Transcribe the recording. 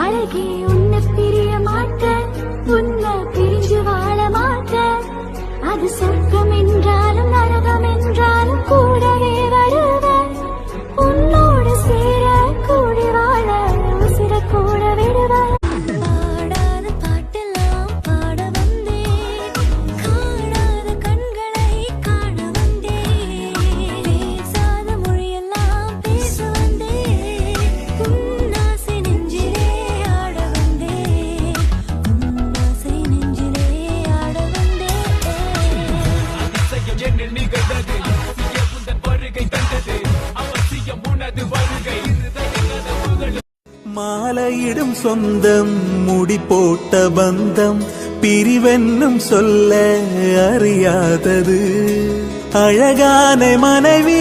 அழகே உன்னை பிரிய மாட்டேன், உன்னை பிரிஞ்சு வாழ மாட்டேன். அது சொர்க்கம் என்றாலும் நரகம் என்றாலும் கூடவே வருவேன். உன்னோடு சேர கூடி வாழ உசிர கூட விடுவேன். பாடாத பாட்டெல்லாம் பாட வந்தேன், காணாத கண்களை காண வந்தேன், பேசாத மொழியெல்லாம் பேச வந்தேன், உன்னாசை நெஞ்சிலே ஆட வந்தேன், உன்னாசை நெஞ்சிலே ஆட வந்தேன். அதிசயம் என்னில் நிகழ்ந்தது, உந்தன் வருகை தந்தது, அவசியம் உனது வருகை. மாலையிடும் சொந்தம், முடி போட்ட பந்தம், பிரிவென்னும் சொல்ல அறியாதது. அழகான மனைவி